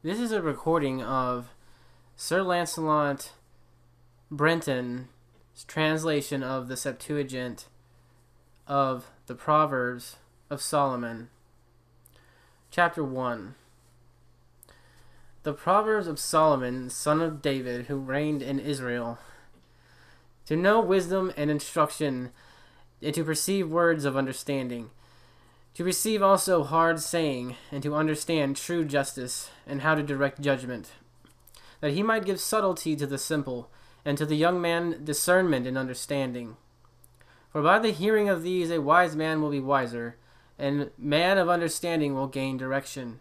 This is a recording of Sir Lancelot Brentons' translation of the Septuagint of the Proverbs of Solomon. Chapter 1. The Proverbs of Solomon, son of David, who reigned in Israel. To know wisdom and instruction, and to perceive words of understanding. To receive also hard saying, and to understand true justice, and how to direct judgment, that he might give subtlety to the simple, and to the young man discernment and understanding. For by the hearing of these a wise man will be wiser, and man of understanding will gain direction,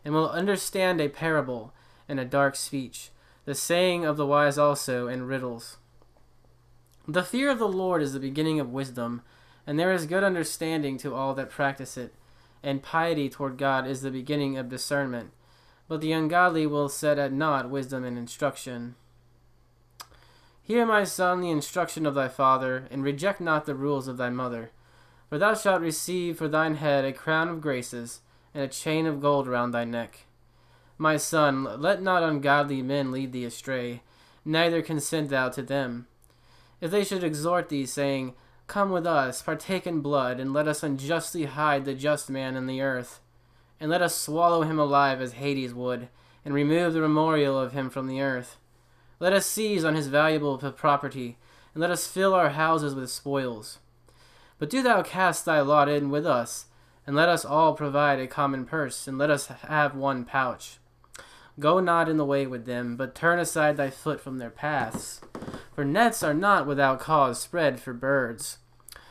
and will understand a parable and a dark speech, the saying of the wise also, and riddles. The fear of the Lord is the beginning of wisdom, and there is good understanding to all that practice it, and piety toward God is the beginning of discernment. But the ungodly will set at naught wisdom and instruction. Hear, my son, the instruction of thy father, and reject not the rules of thy mother. For thou shalt receive for thine head a crown of graces, and a chain of gold round thy neck. My son, let not ungodly men lead thee astray, neither consent thou to them. If they should exhort thee, saying, Come with us, partake in blood, and let us unjustly hide the just man in the earth. And let us swallow him alive as Hades would, and remove the memorial of him from the earth. Let us seize on his valuable property, and let us fill our houses with spoils. But do thou cast thy lot in with us, and let us all provide a common purse, and let us have one pouch. Go not in the way with them, but turn aside thy foot from their paths. For nets are not without cause spread for birds.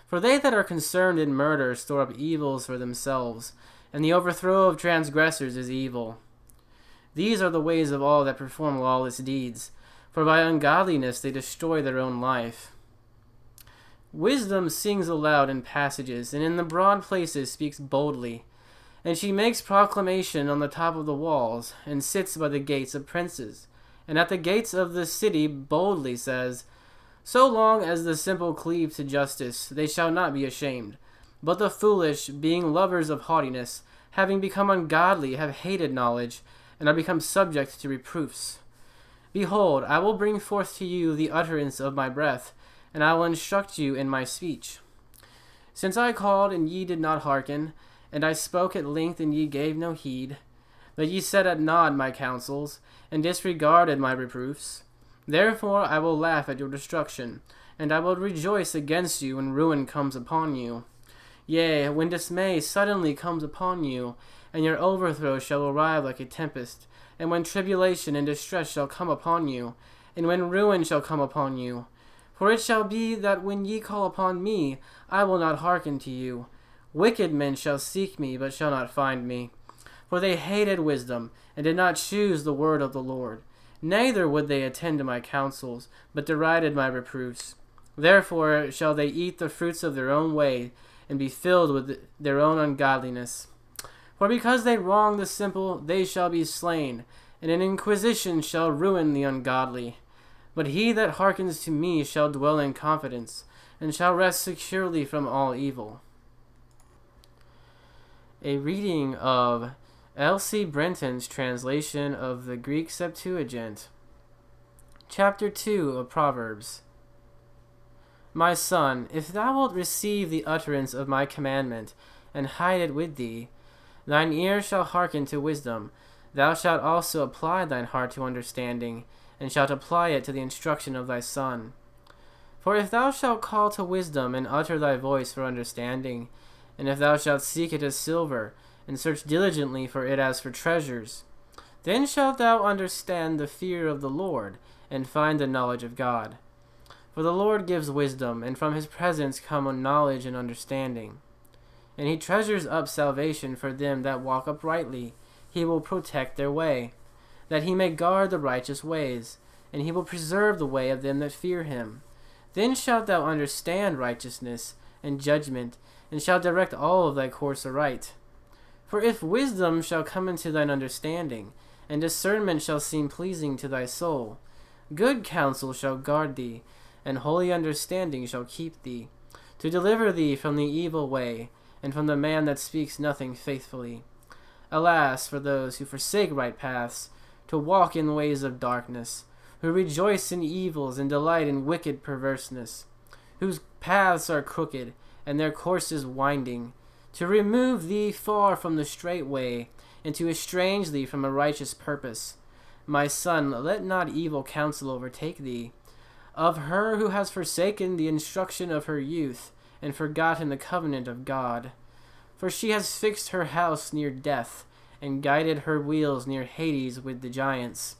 For they that are concerned in murder store up evils for themselves, and the overthrow of transgressors is evil. These are the ways of all that perform lawless deeds, for by ungodliness they destroy their own life. Wisdom sings aloud in passages, and in the broad places speaks boldly. And she makes proclamation on the top of the walls, and sits by the gates of princes, and at the gates of the city boldly says, So long as the simple cleave to justice, they shall not be ashamed. But the foolish, being lovers of haughtiness, having become ungodly, have hated knowledge, and are become subject to reproofs. Behold, I will bring forth to you the utterance of my breath, and I will instruct you in my speech. Since I called, and ye did not hearken, and I spoke at length, and ye gave no heed, but ye set at naught my counsels, and disregarded my reproofs. Therefore I will laugh at your destruction, and I will rejoice against you when ruin comes upon you. Yea, when dismay suddenly comes upon you, and your overthrow shall arrive like a tempest, and when tribulation and distress shall come upon you, and when ruin shall come upon you. For it shall be that when ye call upon me, I will not hearken to you. Wicked men shall seek me, but shall not find me. For they hated wisdom, and did not choose the word of the Lord. Neither would they attend to my counsels, but derided my reproofs. Therefore shall they eat the fruits of their own way, and be filled with their own ungodliness. For because they wrong the simple, they shall be slain, and an inquisition shall ruin the ungodly. But he that hearkens to me shall dwell in confidence, and shall rest securely from all evil. A reading of L.C. Brentons' translation of the Greek Septuagint. Chapter 2 of Proverbs. My son, if thou wilt receive the utterance of my commandment, and hide it with thee, thine ear shall hearken to wisdom. Thou shalt also apply thine heart to understanding, and shalt apply it to the instruction of thy son. For if thou shalt call to wisdom, and utter thy voice for understanding, and if thou shalt seek it as silver, and search diligently for it as for treasures, then shalt thou understand the fear of the Lord, and find the knowledge of God. For the Lord gives wisdom, and from his presence come knowledge and understanding. And he treasures up salvation for them that walk uprightly. He will protect their way, that he may guard the righteous ways, and he will preserve the way of them that fear him. Then shalt thou understand righteousness and judgment, and shalt direct all of thy course aright. For if wisdom shall come into thine understanding, and discernment shall seem pleasing to thy soul, good counsel shall guard thee, and holy understanding shall keep thee, to deliver thee from the evil way, and from the man that speaks nothing faithfully. Alas for those who forsake right paths, to walk in ways of darkness, who rejoice in evils and delight in wicked perverseness, whose paths are crooked and their courses winding, to remove thee far from the straight way, and to estrange thee from a righteous purpose. My son, let not evil counsel overtake thee, of her who has forsaken the instruction of her youth, and forgotten the covenant of God. For she has fixed her house near death, and guided her wheels near Hades with the giants.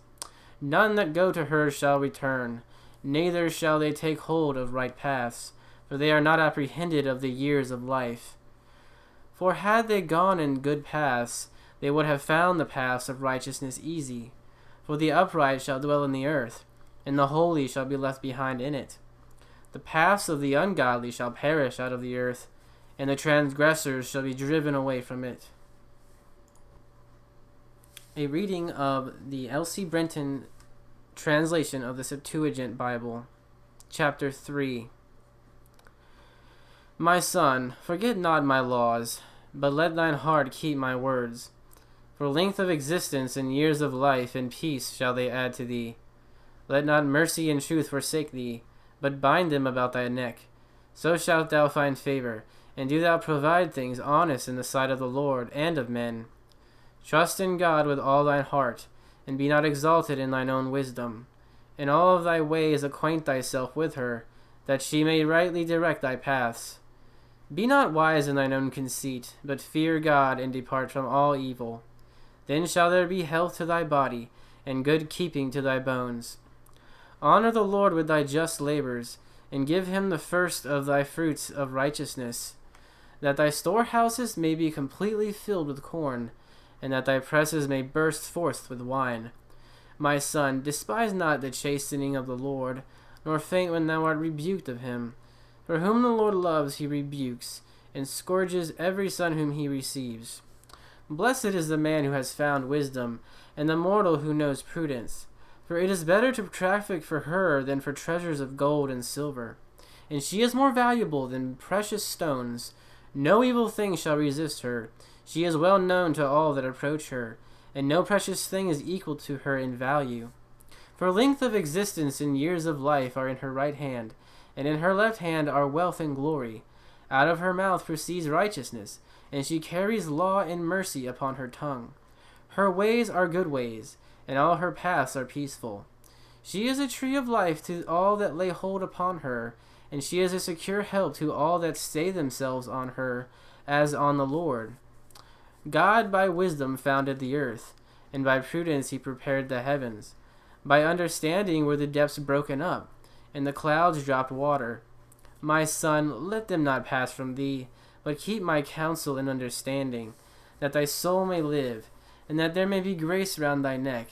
None that go to her shall return, neither shall they take hold of right paths, for they are not apprehended of the years of life. For had they gone in good paths, they would have found the paths of righteousness easy. For the upright shall dwell in the earth, and the holy shall be left behind in it. The paths of the ungodly shall perish out of the earth, and the transgressors shall be driven away from it. A reading of the L.C. Brenton translation of the Septuagint Bible, Chapter 3. My son, forget not my laws, but let thine heart keep my words. For length of existence and years of life and peace shall they add to thee. Let not mercy and truth forsake thee, but bind them about thy neck. So shalt thou find favor, and do thou provide things honest in the sight of the Lord and of men. Trust in God with all thine heart, and be not exalted in thine own wisdom. In all of thy ways acquaint thyself with her, that she may rightly direct thy paths. Be not wise in thine own conceit, but fear God, and depart from all evil. Then shall there be health to thy body, and good keeping to thy bones. Honor the Lord with thy just labors, and give him the first of thy fruits of righteousness, that thy storehouses may be completely filled with corn, and that thy presses may burst forth with wine. My son, despise not the chastening of the Lord, nor faint when thou art rebuked of him. For whom the Lord loves he rebukes, and scourges every son whom he receives. Blessed is the man who has found wisdom, and the mortal who knows prudence. For it is better to traffic for her than for treasures of gold and silver. And she is more valuable than precious stones. No evil thing shall resist her. She is well known to all that approach her, and no precious thing is equal to her in value. For length of existence and years of life are in her right hand, and in her left hand are wealth and glory. Out of her mouth proceeds righteousness, and she carries law and mercy upon her tongue. Her ways are good ways, and all her paths are peaceful. She is a tree of life to all that lay hold upon her, and she is a secure help to all that stay themselves on her, as on the Lord. God by wisdom founded the earth, and by prudence he prepared the heavens. By understanding were the depths broken up, and the clouds dropped water. My son, let them not pass from thee, but keep my counsel in understanding, that thy soul may live, and that there may be grace round thy neck,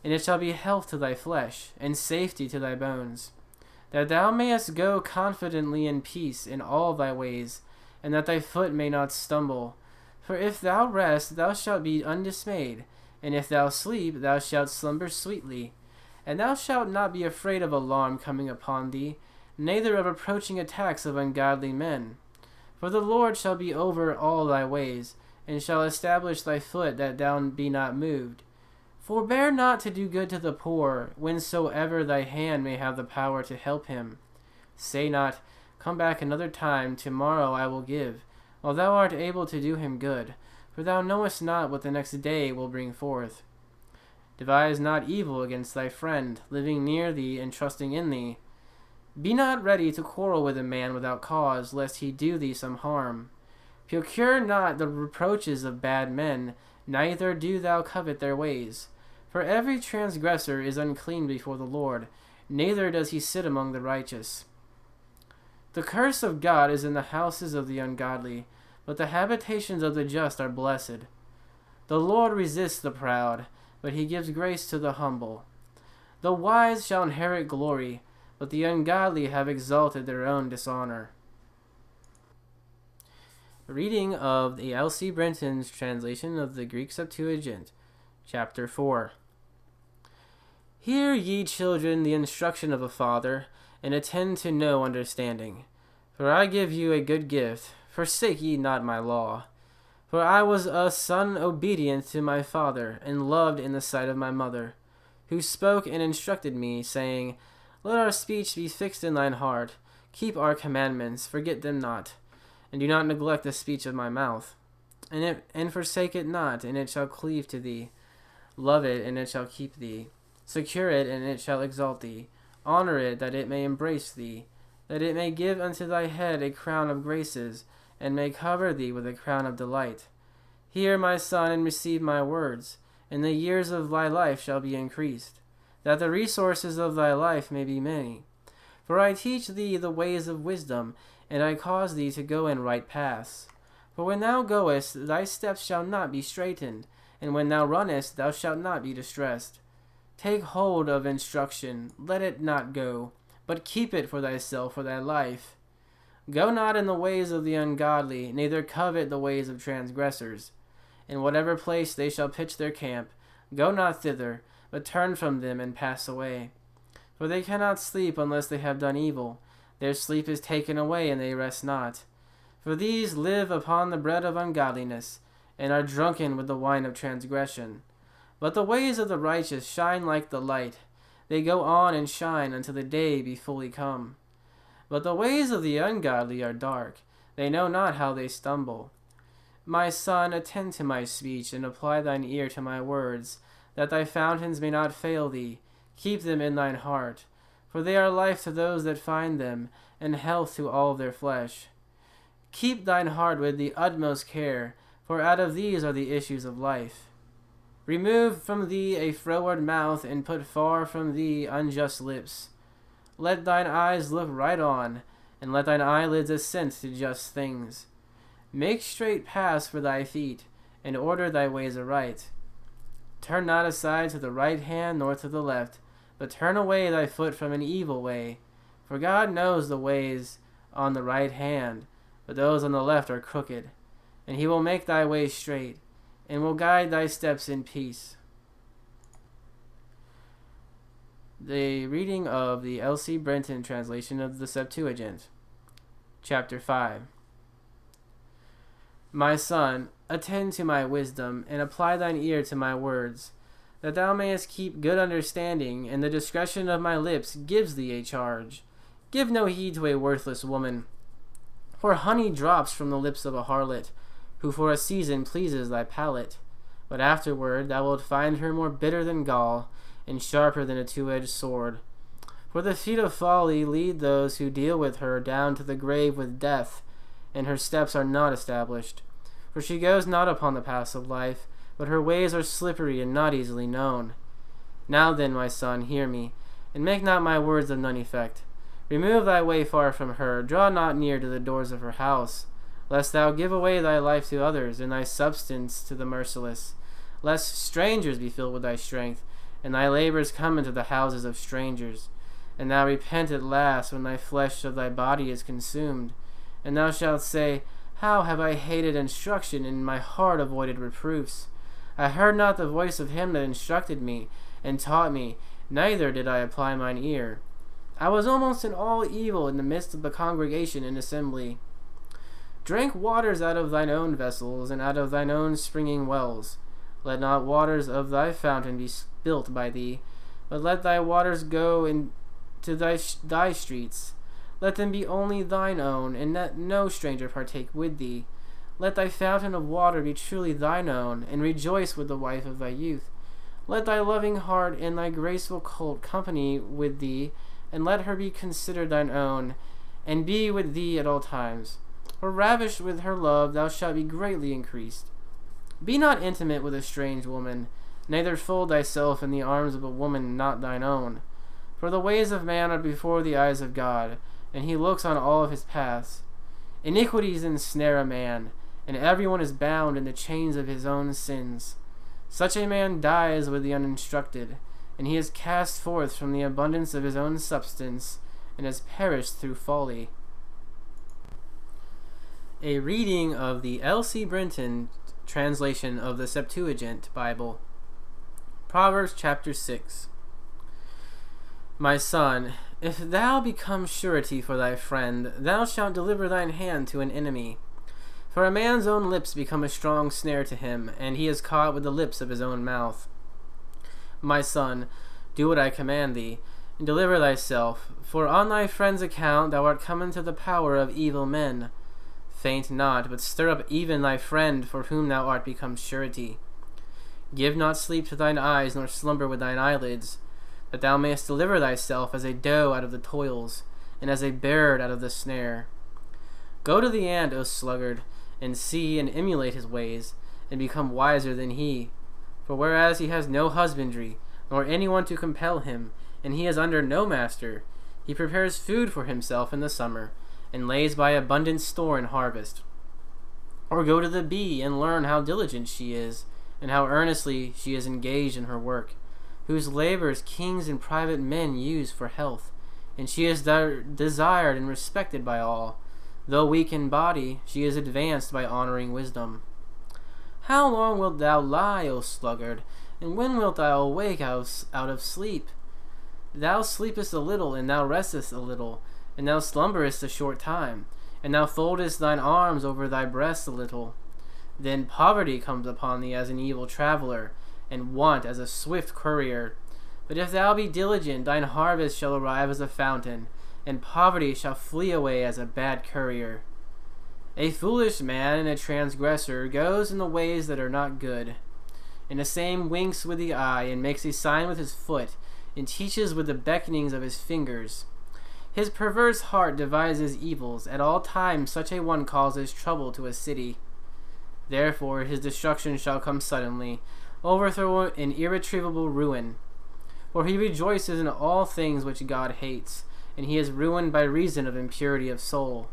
and it shall be health to thy flesh, and safety to thy bones. That thou mayest go confidently in peace in all thy ways, and that thy foot may not stumble. For if thou rest, thou shalt be undismayed, and if thou sleep, thou shalt slumber sweetly. And thou shalt not be afraid of alarm coming upon thee, neither of approaching attacks of ungodly men. For the Lord shall be over all thy ways, and shall establish thy foot, that thou be not moved. Forbear not to do good to the poor, whensoever thy hand may have the power to help him. Say not, Come back another time, tomorrow I will give, while thou art able to do him good, for thou knowest not what the next day will bring forth. Devise not evil against thy friend, living near thee and trusting in thee. Be not ready to quarrel with a man without cause, lest he do thee some harm. Procure not the reproaches of bad men, neither do thou covet their ways. For every transgressor is unclean before the Lord, neither does he sit among the righteous. The curse of God is in the houses of the ungodly, but the habitations of the just are blessed. The Lord resists the proud, but he gives grace to the humble. The wise shall inherit glory, but the ungodly have exalted their own dishonor. A reading of the L.C. Brenton's translation of the Greek Septuagint, Chapter 4. Hear, ye children, the instruction of a father, and attend to no understanding. For I give you a good gift, forsake ye not my law. For I was a son obedient to my father, and loved in the sight of my mother, who spoke and instructed me, saying, Let our speech be fixed in thine heart. Keep our commandments, forget them not, and do not neglect the speech of my mouth. And forsake it not, and it shall cleave to thee. Love it, and it shall keep thee. Secure it, and it shall exalt thee. Honor it, that it may embrace thee, that it may give unto thy head a crown of graces, and may cover thee with a crown of delight. Hear, my son, and receive my words, and the years of thy life shall be increased, that the resources of thy life may be many. For I teach thee the ways of wisdom, and I cause thee to go in right paths. For when thou goest, thy steps shall not be straitened, and when thou runnest, thou shalt not be distressed. Take hold of instruction, let it not go, but keep it for thyself for thy life. Go not in the ways of the ungodly, neither covet the ways of transgressors. In whatever place they shall pitch their camp, go not thither, but turn from them and pass away. For they cannot sleep unless they have done evil. Their sleep is taken away, and they rest not. For these live upon the bread of ungodliness, and are drunken with the wine of transgression. But the ways of the righteous shine like the light. They go on and shine until the day be fully come. But the ways of the ungodly are dark. They know not how they stumble. My son, attend to my speech, and apply thine ear to my words, that thy fountains may not fail thee. Keep them in thine heart, for they are life to those that find them, and health to all their flesh. Keep thine heart with the utmost care, for out of these are the issues of life. Remove from thee a froward mouth, and put far from thee unjust lips. Let thine eyes look right on, and let thine eyelids assent to just things. Make straight paths for thy feet, and order thy ways aright. Turn not aside to the right hand nor to the left, but turn away thy foot from an evil way. For God knows the ways on the right hand, but those on the left are crooked. And he will make thy way straight, and will guide thy steps in peace. The reading of the L.C. Brenton translation of the Septuagint. Chapter 5. My son, attend to my wisdom, and apply thine ear to my words, that thou mayest keep good understanding, and the discretion of my lips gives thee a charge. Give no heed to a worthless woman, for honey drops from the lips of a harlot, who for a season pleases thy palate. But afterward thou wilt find her more bitter than gall, and sharper than a two-edged sword. For the feet of folly lead those who deal with her down to the grave with death, and her steps are not established. For she goes not upon the paths of life, but her ways are slippery and not easily known. Now then, my son, hear me, and make not my words of none effect. Remove thy way far from her, draw not near to the doors of her house, lest thou give away thy life to others, and thy substance to the merciless, lest strangers be filled with thy strength, and thy labors come into the houses of strangers. And thou repent at last when thy flesh of thy body is consumed. And thou shalt say, How have I hated instruction, and my heart avoided reproofs? I heard not the voice of him that instructed me, and taught me, neither did I apply mine ear. I was almost in all evil in the midst of the congregation and assembly. Drink waters out of thine own vessels, and out of thine own springing wells. Let not waters of thy fountain be spilt by thee, but let thy waters go into thy streets. Let them be only thine own, and let no stranger partake with thee. Let thy fountain of water be truly thine own, and rejoice with the wife of thy youth. Let thy loving heart and thy graceful colt company with thee, and let her be considered thine own, and be with thee at all times. For ravished with her love thou shalt be greatly increased. Be not intimate with a strange woman, neither fold thyself in the arms of a woman not thine own. For the ways of man are before the eyes of God, and he looks on all of his paths. Iniquities ensnare a man, and everyone is bound in the chains of his own sins. Such a man dies with the uninstructed, and he is cast forth from the abundance of his own substance, and has perished through folly. A reading of the L.C. Brenton translation of the Septuagint Bible. Proverbs Chapter 6. My son, if thou become surety for thy friend, thou shalt deliver thine hand to an enemy. For a man's own lips become a strong snare to him, and he is caught with the lips of his own mouth. My son, do what I command thee, and deliver thyself, for on thy friend's account thou art come into the power of evil men. Faint not, but stir up even thy friend, for whom thou art become surety. Give not sleep to thine eyes, nor slumber with thine eyelids, that thou mayest deliver thyself as a doe out of the toils, and as a bird out of the snare. Go to the ant, O sluggard, and see and emulate his ways, and become wiser than he. For whereas he has no husbandry, nor anyone to compel him, and he is under no master, he prepares food for himself in the summer, and lays by abundant store in harvest. Or go to the bee, and learn how diligent she is, and how earnestly she is engaged in her work, whose labors kings and private men use for health, and she is desired and respected by all. Though weak in body, she is advanced by honoring wisdom. How long wilt thou lie, O sluggard, and when wilt thou awake out of sleep? Thou sleepest a little, and thou restest a little, and thou slumberest a short time, and thou foldest thine arms over thy breast a little. Then poverty comes upon thee as an evil traveler, and want as a swift courier. But if thou be diligent, thine harvest shall arrive as a fountain, and poverty shall flee away as a bad courier. A foolish man and a transgressor goes in the ways that are not good, and the same winks with the eye, and makes a sign with his foot, and teaches with the beckonings of his fingers. His perverse heart devises evils. At all times such a one causes trouble to a city. Therefore his destruction shall come suddenly, overthrow and irretrievable ruin. For he rejoices in all things which God hates, and he is ruined by reason of impurity of soul.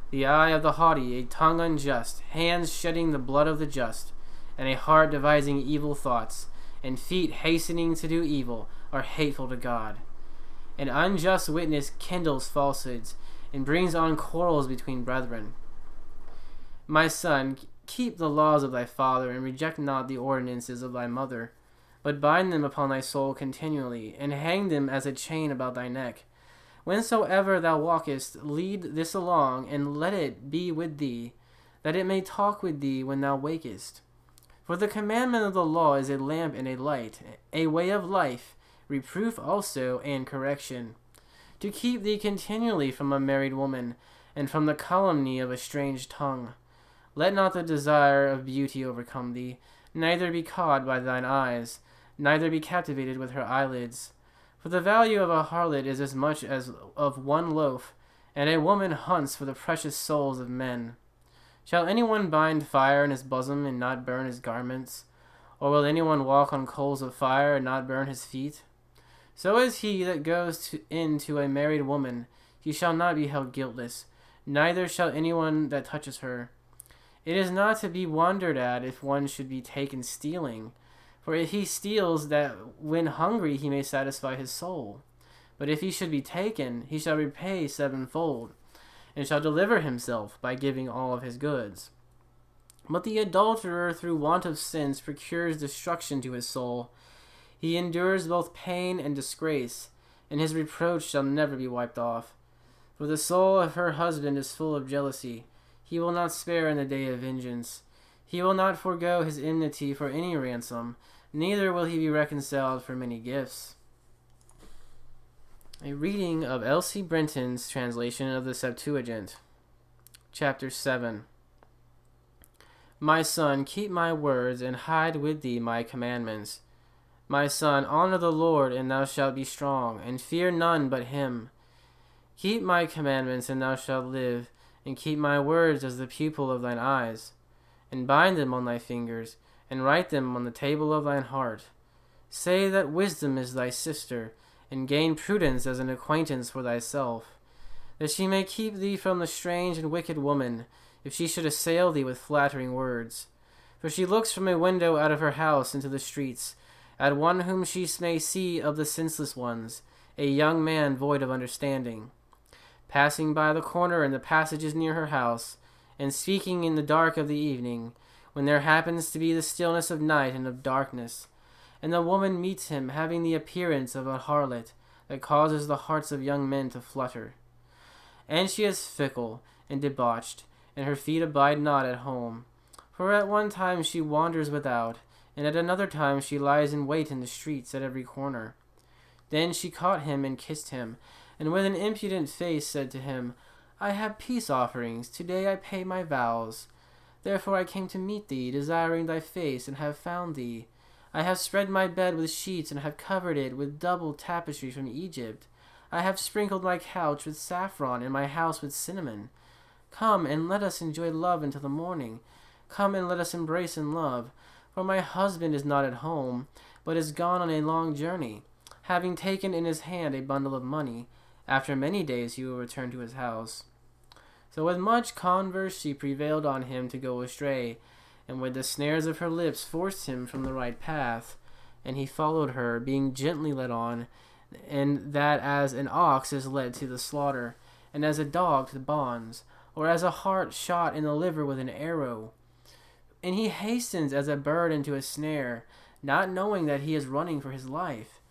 The eye of the haughty, a tongue unjust, hands shedding the blood of the just, and a heart devising evil thoughts, and feet hastening to do evil, are hateful to God. An unjust witness kindles falsehoods, and brings on quarrels between brethren. My son, keep the laws of thy father, and reject not the ordinances of thy mother, but bind them upon thy soul continually, and hang them as a chain about thy neck. Whensoever thou walkest, lead this along, and let it be with thee, that it may talk with thee when thou wakest. For the commandment of the law is a lamp and a light, a way of life, reproof also, and correction, to keep thee continually from a married woman, and from the calumny of a strange tongue. Let not the desire of beauty overcome thee, neither be caught by thine eyes, neither be captivated with her eyelids. For the value of a harlot is as much as of one loaf, and a woman hunts for the precious souls of men. Shall anyone bind fire in his bosom and not burn his garments? Or will anyone walk on coals of fire and not burn his feet? So is he that goes in to a married woman, he shall not be held guiltless, neither shall anyone that touches her. It is not to be wondered at if one should be taken stealing. For if he steals, that when hungry he may satisfy his soul. But if he should be taken, he shall repay sevenfold, and shall deliver himself by giving all of his goods. But the adulterer through want of sins procures destruction to his soul. He endures both pain and disgrace, and his reproach shall never be wiped off. For the soul of her husband is full of jealousy. He will not spare in the day of vengeance. He will not forego his enmity for any ransom, neither will he be reconciled for many gifts. A reading of L.C. Brentons' translation of the Septuagint. Chapter 7. My son, keep my words, and hide with thee my commandments. My son, honor the Lord, and thou shalt be strong, and fear none but him. Keep my commandments, and thou shalt live, and keep my words as the pupil of thine eyes, and bind them on thy fingers, and write them on the table of thine heart. Say that wisdom is thy sister, and gain prudence as an acquaintance for thyself, that she may keep thee from the strange and wicked woman, if she should assail thee with flattering words. For she looks from a window out of her house into the streets, at one whom she may see of the senseless ones, a young man void of understanding, passing by the corner and the passages near her house, and speaking in the dark of the evening, when there happens to be the stillness of night and of darkness. And the woman meets him, having the appearance of a harlot, that causes the hearts of young men to flutter. And she is fickle and debauched, and her feet abide not at home. For at one time she wanders without, and at another time she lies in wait in the streets at every corner. Then she caught him and kissed him, and with an impudent face said to him, I have peace offerings, today I pay my vows. Therefore I came to meet thee, desiring thy face, and have found thee. I have spread my bed with sheets, and have covered it with double tapestry from Egypt. I have sprinkled my couch with saffron, and my house with cinnamon. Come, and let us enjoy love until the morning. Come, and let us embrace in love. For my husband is not at home, but is gone on a long journey, having taken in his hand a bundle of money. After many days he will return to his house. So with much converse she prevailed on him to go astray, and with the snares of her lips forced him from the right path. And he followed her, being gently led on, and that as an ox is led to the slaughter, and as a dog to the bonds, or as a hart shot in the liver with an arrow. And he hastens as a bird into a snare, not knowing that he is running for his life.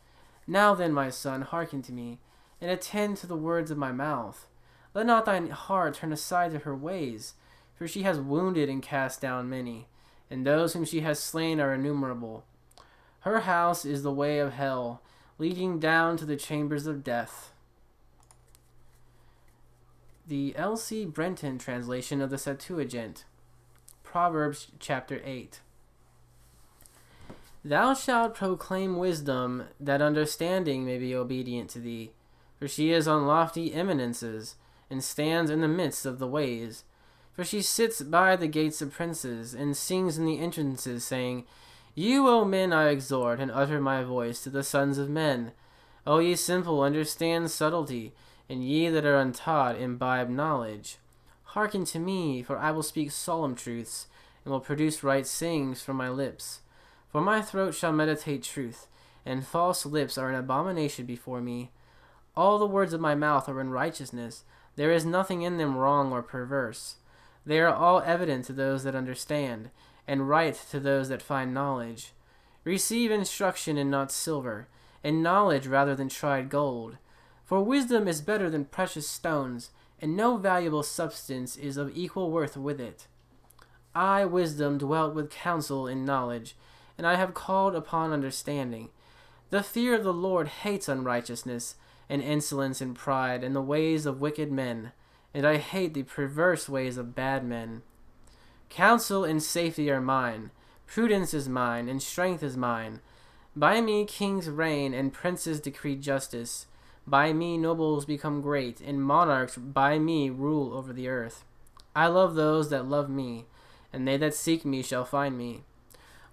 Now then, my son, hearken to me, and attend to the words of my mouth. Let not thine heart turn aside to her ways, for she has wounded and cast down many, and those whom she has slain are innumerable. Her house is the way of hell, leading down to the chambers of death. The L.C. Brenton translation of the Septuagint. Proverbs Chapter 8. Thou shalt proclaim wisdom, that understanding may be obedient to thee. For she is on lofty eminences, and stands in the midst of the ways. For she sits by the gates of princes, and sings in the entrances, saying, You, O men, I exhort, and utter my voice to the sons of men. O ye simple, understand subtlety, and ye that are untaught, imbibe knowledge. Hearken to me, for I will speak solemn truths, and will produce right sayings from my lips. For my throat shall meditate truth, and false lips are an abomination before me. All the words of my mouth are in righteousness, there is nothing in them wrong or perverse. They are all evident to those that understand, and right to those that find knowledge. Receive instruction and not silver, and knowledge rather than tried gold. For wisdom is better than precious stones, and no valuable substance is of equal worth with it. I, wisdom, dwelt with counsel in knowledge, and I have called upon understanding. The fear of the Lord hates unrighteousness, and insolence and pride, and the ways of wicked men, and I hate the perverse ways of bad men. Counsel and safety are mine, prudence is mine, and strength is mine. By me kings reign, and princes decree justice. By me nobles become great, and monarchs by me rule over the earth. I love those that love me, and they that seek me shall find me.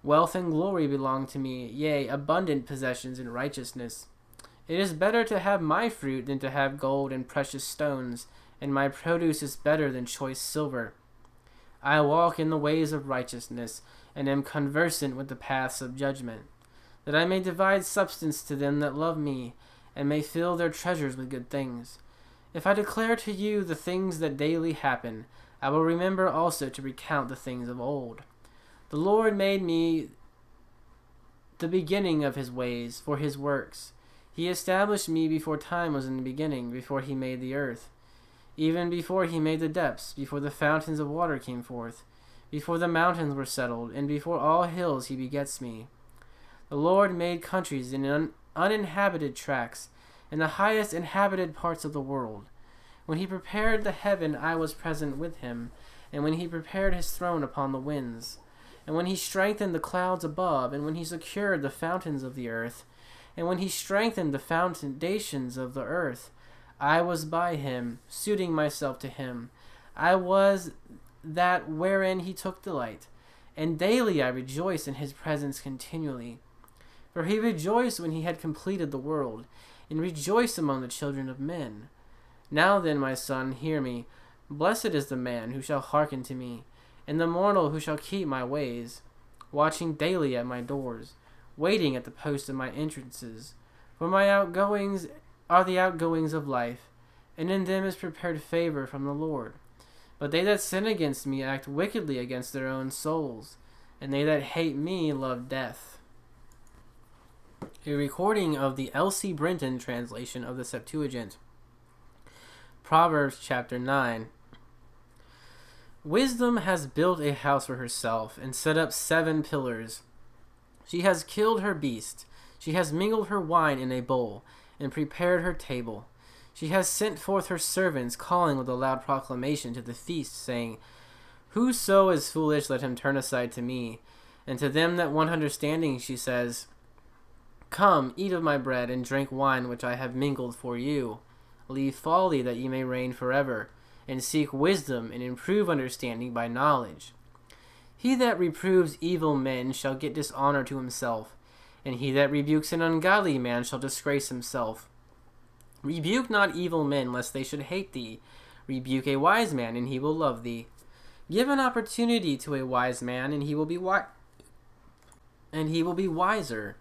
Wealth and glory belong to me, yea, abundant possessions and righteousness. It is better to have my fruit than to have gold and precious stones, and my produce is better than choice silver. I walk in the ways of righteousness, and am conversant with the paths of judgment, that I may divide substance to them that love me, and may fill their treasures with good things. If I declare to you the things that daily happen, I will remember also to recount the things of old. The Lord made me the beginning of his ways for his works. He established me before time was in the beginning, before he made the earth. Even before he made the depths, before the fountains of water came forth, before the mountains were settled, and before all hills he begets me. The Lord made countries in uninhabited tracts, in the highest inhabited parts of the world. When he prepared the heaven, I was present with him, and when he prepared his throne upon the winds, and when he strengthened the clouds above, and when he secured the fountains of the earth, and when he strengthened the foundations of the earth, I was by him, suiting myself to him. I was that wherein he took delight, and daily I rejoice in his presence continually. For he rejoiced when he had completed the world, and rejoiced among the children of men. Now then, my son, hear me. Blessed is the man who shall hearken to me, and the mortal who shall keep my ways, watching daily at my doors, waiting at the posts of my entrances. For my outgoings are the outgoings of life, and in them is prepared favor from the Lord. But they that sin against me act wickedly against their own souls, and they that hate me love death. A recording of the L.C. Brenton translation of the Septuagint. Proverbs Chapter 9. Wisdom has built a house for herself and set up 7 pillars. She has killed her beast. She has mingled her wine in a bowl and prepared her table. She has sent forth her servants, calling with a loud proclamation to the feast, saying, Whoso is foolish, let him turn aside to me. And to them that want understanding she says, Come, eat of my bread, and drink wine which I have mingled for you. Leave folly, that ye may reign forever, and seek wisdom, and improve understanding by knowledge. He that reproves evil men shall get dishonor to himself, and he that rebukes an ungodly man shall disgrace himself. Rebuke not evil men, lest they should hate thee. Rebuke a wise man, and he will love thee. Give an opportunity to a wise man, and he will be wiser.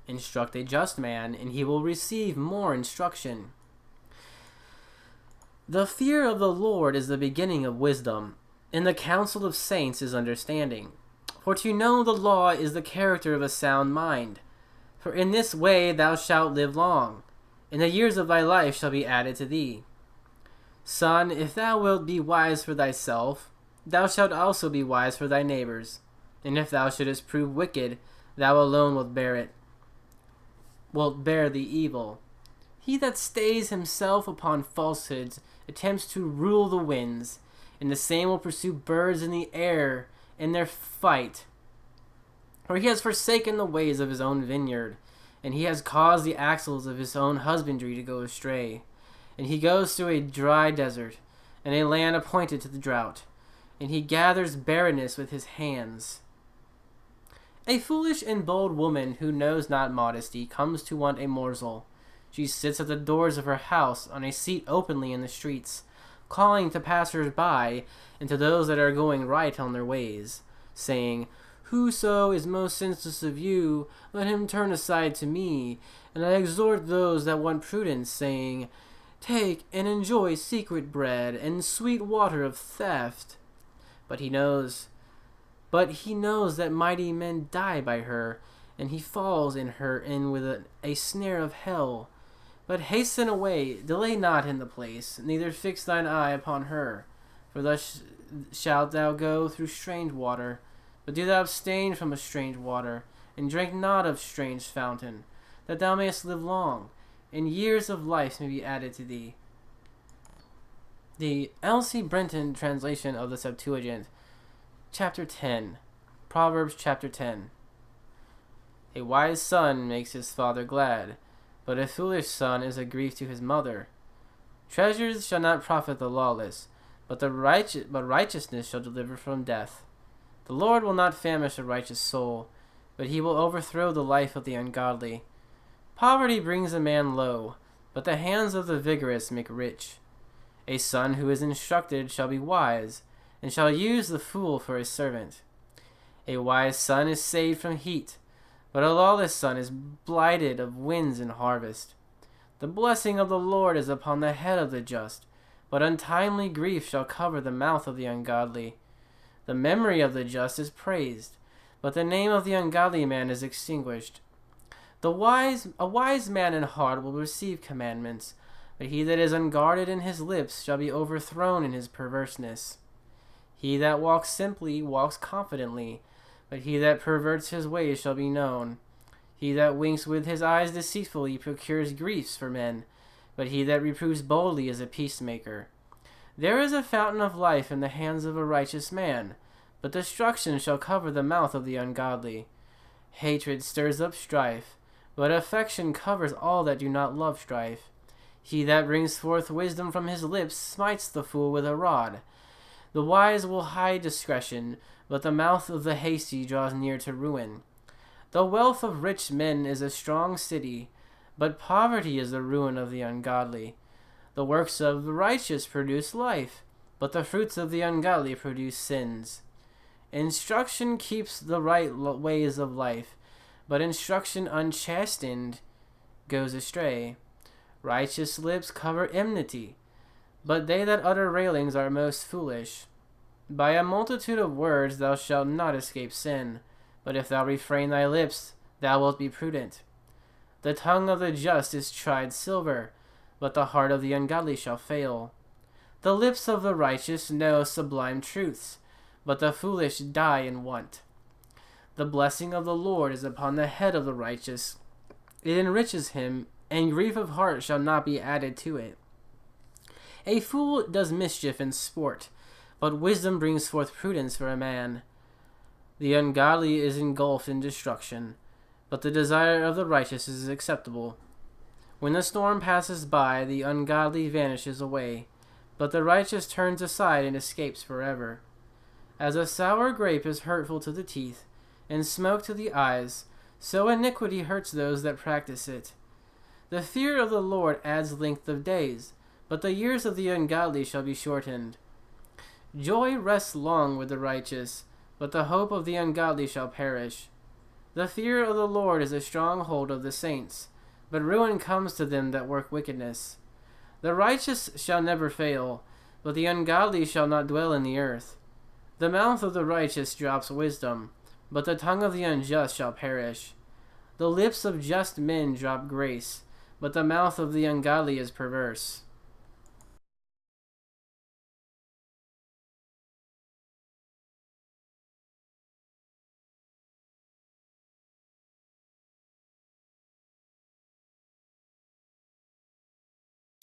Instruct a just man, and he will receive more instruction. The fear of the Lord is the beginning of wisdom, and the counsel of saints is understanding. For to know the law is the character of a sound mind. For in this way thou shalt live long, and the years of thy life shall be added to thee. Son, if thou wilt be wise for thyself, thou shalt also be wise for thy neighbors. And if thou shouldest prove wicked, thou alone wilt bear the evil. He that stays himself upon falsehoods attempts to rule the winds, and the same will pursue birds in the air in their fight. For he has forsaken the ways of his own vineyard, and he has caused the axles of his own husbandry to go astray. And he goes through a dry desert, and a land appointed to the drought, and he gathers barrenness with his hands. A foolish and bold woman who knows not modesty comes to want a morsel. She sits at the doors of her house on a seat openly in the streets, calling to passers-by and to those that are going right on their ways, saying, Whoso is most senseless of you, let him turn aside to me. And I exhort those that want prudence, saying, Take and enjoy secret bread and sweet water of theft. But he knows that mighty men die by her, and he falls in with a snare of hell. But hasten away, delay not in the place, neither fix thine eye upon her. For thus shalt thou go through strange water. But do thou abstain from a strange water, and drink not of strange fountain, that thou mayest live long, and years of life may be added to thee. The L.C. Brenton translation of the Septuagint, Chapter 10, Proverbs Chapter 10. A wise son makes his father glad, but a foolish son is a grief to his mother. Treasures shall not profit the lawless, but righteousness shall deliver from death. The Lord will not famish a righteous soul, but he will overthrow the life of the ungodly. Poverty brings a man low, but the hands of the vigorous make rich. A son who is instructed shall be wise, and shall use the fool for his servant. A wise son is saved from heat, but a lawless son is blighted of winds and harvest. The blessing of the Lord is upon the head of the just, but untimely grief shall cover the mouth of the ungodly. The memory of the just is praised, but the name of the ungodly man is extinguished. A wise man in heart will receive commandments, but he that is unguarded in his lips shall be overthrown in his perverseness. He that walks simply walks confidently, but he that perverts his ways shall be known. He that winks with his eyes deceitfully procures griefs for men, but he that reproves boldly is a peacemaker. There is a fountain of life in the hands of a righteous man, but destruction shall cover the mouth of the ungodly. Hatred stirs up strife, but affection covers all that do not love strife. He that brings forth wisdom from his lips smites the fool with a rod. The wise will hide discretion, but the mouth of the hasty draws near to ruin. The wealth of rich men is a strong city, but poverty is the ruin of the ungodly. The works of the righteous produce life, but the fruits of the ungodly produce sins. Instruction keeps the right ways of life, but instruction unchastened goes astray. Righteous lips cover enmity, but they that utter railings are most foolish. By a multitude of words thou shalt not escape sin, but if thou refrain thy lips, thou wilt be prudent. The tongue of the just is tried silver, but the heart of the ungodly shall fail. The lips of the righteous know sublime truths, but the foolish die in want. The blessing of the Lord is upon the head of the righteous. It enriches him, and grief of heart shall not be added to it. A fool does mischief in sport, but wisdom brings forth prudence for a man. The ungodly is engulfed in destruction, but the desire of the righteous is acceptable. When the storm passes by, the ungodly vanishes away, but the righteous turns aside and escapes forever. As a sour grape is hurtful to the teeth, and smoke to the eyes, so iniquity hurts those that practice it. The fear of the Lord adds length of days, but the years of the ungodly shall be shortened. Joy rests long with the righteous, but the hope of the ungodly shall perish. The fear of the Lord is a stronghold of the saints, but ruin comes to them that work wickedness. The righteous shall never fail, but the ungodly shall not dwell in the earth. The mouth of the righteous drops wisdom, but the tongue of the unjust shall perish. The lips of just men drop grace, but the mouth of the ungodly is perverse.